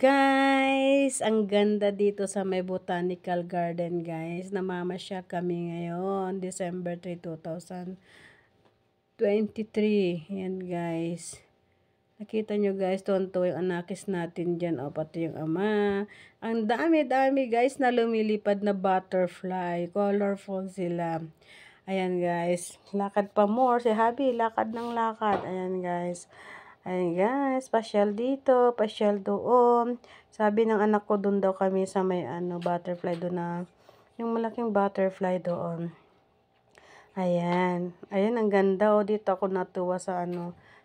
guys! Ang ganda dito sa may Botanical Garden guys. Namamasyal kami ngayon, December 3, 2023. Yan guys. Nakita nyo guys, tonto yung anakis natin dyan. O, pati yung ama. Ang dami-dami guys na lumilipad na butterfly. Colorful sila. Ayan guys. Lakad pa more. Si Habi, lakad ng lakad. Ayan guys. Ayan guys, pasyal dito, pasyal doon. Sabi ng anak ko, doon daw kami sa may butterfly doon na, yung malaking butterfly doon. Ayan. Ayan, ang ganda. O, dito ako natuwa sa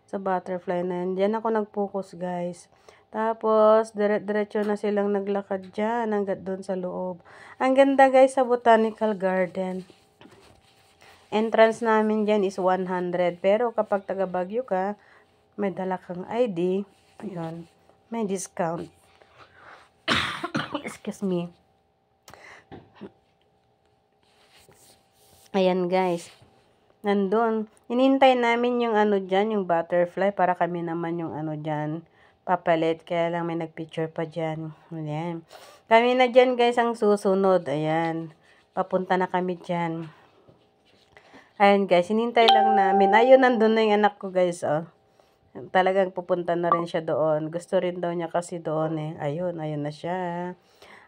sa butterfly na yan. Diyan ako nag-focus guys. Tapos, diretso na silang naglakad dyan hanggat doon sa loob. Ang ganda guys sa Botanical Garden. Entrance namin dyan is 100. Pero kapag taga Baguio ka, may dala kang ID, ayun, may discount. Excuse me. Ayan guys. Nandun. Inintay namin yung dyan, yung butterfly, para kami naman yung dyan, papalit. Kaya lang may nagpicture pa dyan. Ayan. Kami na dyan guys ang susunod. Ayan. Papunta na kami dyan. Ayan guys, inintay lang namin. Ayun, nandun na yung anak ko guys, oh. Talagang pupunta na rin siya doon. Gusto rin daw niya kasi doon eh. Ayun na siya.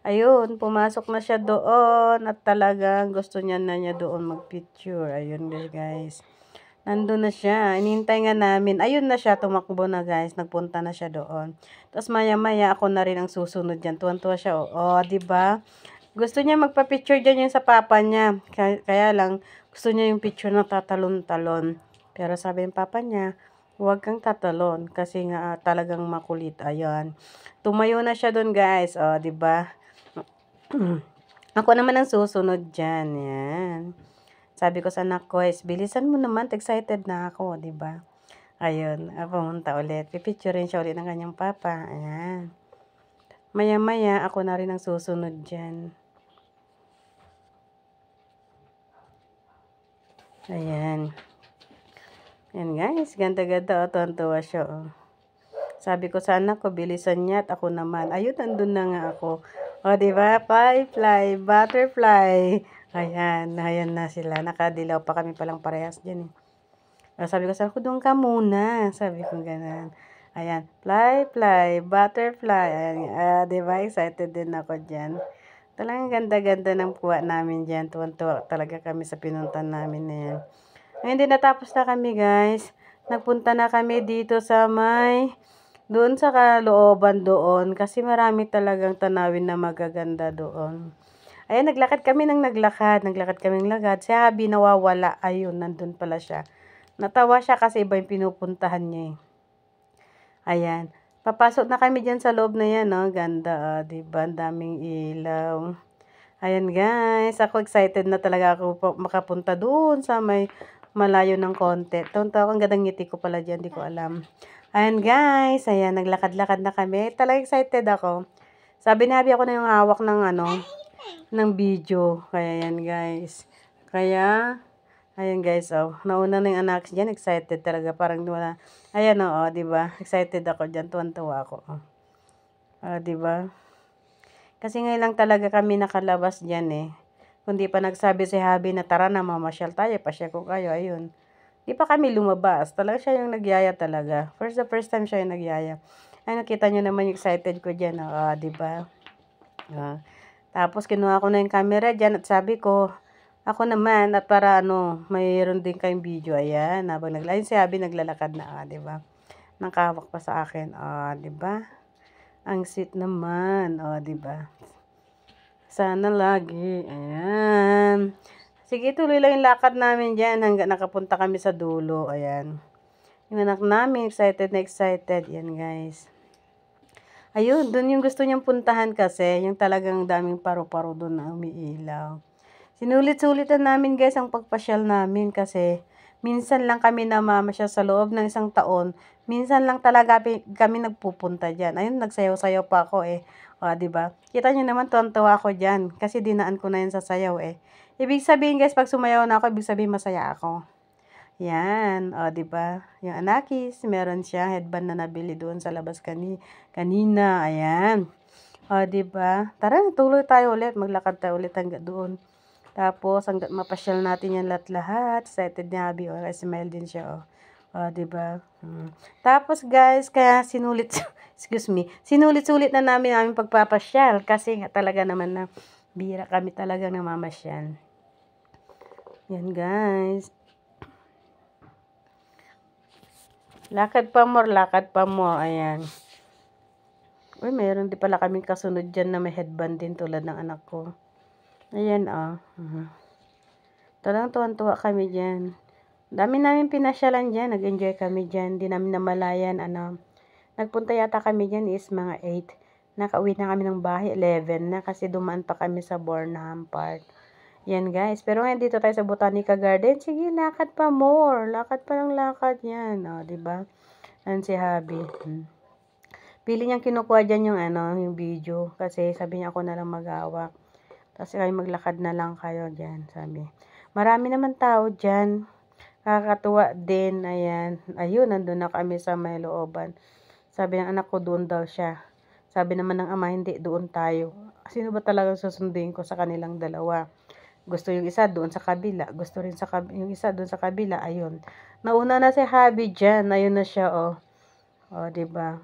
Ayun, pumasok na siya doon. At talagang gusto niya doon mag-picture. Ayun guys. Nandun na siya. Inintay nga namin. Ayun na siya, tumakbo na guys. Nagpunta na siya doon. Tapos maya-maya ako na rin ang susunod dyan. Tuwan-tuwa siya. Oh, diba? Gusto niya magpa-picture dyan yung sa papa niya. Kaya lang, gusto niya yung picture na tatalon-talon. Pero sabi ng papa niya, huwag kang tatalon kasi nga talagang makulit. Ayan. Tumayo na siya doon, guys. Oh, 'di ba? Ako naman ang susunod diyan. Yan. Sabi ko sa anak ko, bilisan mo naman, excited na ako, 'di ba? Ayun, pumunta ulit. Pipicturein siya ulit ng kanyang papa. Ayan. Maya-maya ako na rin ang susunod diyan. Ayan. Yan guys, ganda-ganda o, tuwan-tuwa siya o. Sabi ko sa anak ko, bilisan niya at ako naman. Ayun, nandun na nga ako. O, diba? Fly, butterfly. Ayan na sila. Nakadilaw pa kami palang parehas dyan eh. O, sabi ko sa anak ko, doon ka muna. Sabi ko ganun. Ayan, fly, butterfly. Ayan, diba? Excited din ako dyan. Talagang ganda-ganda ng kuha namin dyan. Tuwan-tuwa talaga kami sa pinuntan namin na yan. Ayun din, natapos na kami guys. Nagpunta na kami dito sa doon sa kalooban doon. Kasi marami talagang tanawin na magaganda doon. Ayun, naglakad kami ng naglakad. Naglakad kami ng lagad. Si Habi nawawala. Ayun, nandun pala siya. Natawa siya kasi iba yung pinupuntahan niya eh. Ayan. Papasok na kami dyan sa loob na yan, no? Ganda, diba? Ang daming ilaw. Ayan guys, ako excited na talaga ako makapunta doon sa may malayo ng konti. Taon-taon, ang gandang ngiti ko pala dyan, di ko alam. Ayan guys, ayan, naglakad-lakad na kami. Talaga excited ako. Sabi ni Habi, ako na yung hawak ng ng video. Kaya yan guys. Kaya, ayan guys, oh, nauna na yung anak dyan, excited talaga. Parang wala, ayan oh, diba? Excited ako dyan, tuwan-tuwa ako. Diba? Kasi ngayon lang talaga kami nakalabas dyan eh. Kundi pa nagsabi si Habi na tara na mamasyal tayo, pasyal ko kayo, ayun. Di pa kami lumabas. Talaga siya yung nagyaya talaga. The first time siya yung nagyaya. Ay, nakita nyo naman yung excited ko dyan. Di ba? Tapos kinuha ko na yung camera dyan at sabi ko, ako naman, at para mayroon din kayong video. Ayan, habang si Habi naglalakad na, di ba? Nakahawak pa sa akin. Di ba? Ang sweet naman. Di ba? Sana lagi. Ayan. Sige, tuloy lang yung lakad namin dyan hanggang nakapunta kami sa dulo. Ayan. Yung anak namin, excited na excited. Yan, guys. Ayun, dun yung gusto niyang puntahan kasi. Yung talagang daming paru-paro dun na umiilaw. Sinulit-sulitan namin, guys, ang pagpasyal namin kasi minsan lang kami namamasyal sa loob ng isang taon. Minsan lang talaga kami nagpupunta dyan. Ayun, nagsayaw-sayaw pa ako eh. Diba? Kita nyo naman, tuwan-tuwa ako dyan. Kasi dinaan ko na yun sa sayaw eh. Ibig sabihin guys, pag sumayaw na ako, ibig sabihin masaya ako. Yan, o, di ba? Yung Anakis, meron siya headband na nabili doon sa labas kanina. Ayan. O, di ba? Tara, tuloy tayo ulit. Maglakad tayo ulit hanggang doon. Tapos, hanggang mapasyal natin yan lahat-lahat. Excited ni Abby. O, smile din siya, o. O, di ba? Tapos, guys, kaya sinulit-sulit na namin aming pagpapasyal. Kasi nga talaga naman na bihira kami talaga namamasyal. Yan, guys. Lakad pa more. Ayan. Uy, meron din pala kaming kasunod dyan na may headband din tulad ng anak ko. Ayan, o. Talagang tuwan-tuwa kami dyan. Dami namin pinasyalan dyan. Nag-enjoy kami dyan. Di namin namalayan. Nagpunta yata kami dyan is mga 8. Nakauwi na kami ng bahay. 11 na kasi dumaan pa kami sa Bornham Park. Yan, guys. Pero ngayon dito tayo sa Botanical Garden. Sige, lakad pa more. Lakad pa ng lakad yan. O, diba? Yan si Habi. Pili niyang kinukuha dyan yung video. Kasi sabi niya ako na lang mag-awak. Kasi kayo maglakad na lang kayo dyan, sabi. Marami naman tao dyan. Kakatuwa din. Ayan. Ayun, nandun na kami sa may looban. Sabi ng anak ko, doon daw siya. Sabi naman ng ama, hindi, doon tayo. Sino ba talagang susundin ko sa kanilang dalawa? Gusto yung isa doon sa kabila. Gusto rin yung isa doon sa kabila. Ayun. Nauna na si Habi dyan. Ayun na siya, oh. O, diba?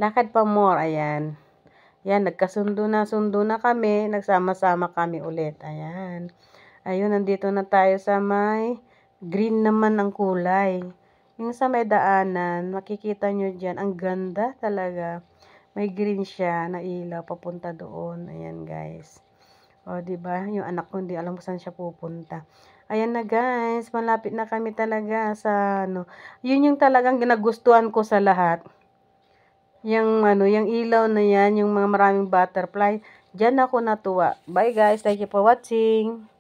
Lakad pa more. Ayan. Yan, sundo na kami. Nagsama-sama kami ulit. Ayan. Ayun, nandito na tayo sa may green naman ang kulay. Yung sa may daanan, makikita nyo dyan. Ang ganda talaga. May green siya na ilaw papunta doon. Ayan, guys. O, diba? Yung anak ko, hindi alam saan siya pupunta. Ayan na, guys. Malapit na kami talaga sa, Yun yung talagang ginagustuhan ko sa lahat. Yung, yung ilaw na yan, yung mga maraming butterfly. Diyan ako natuwa. Bye, guys. Thank you for watching.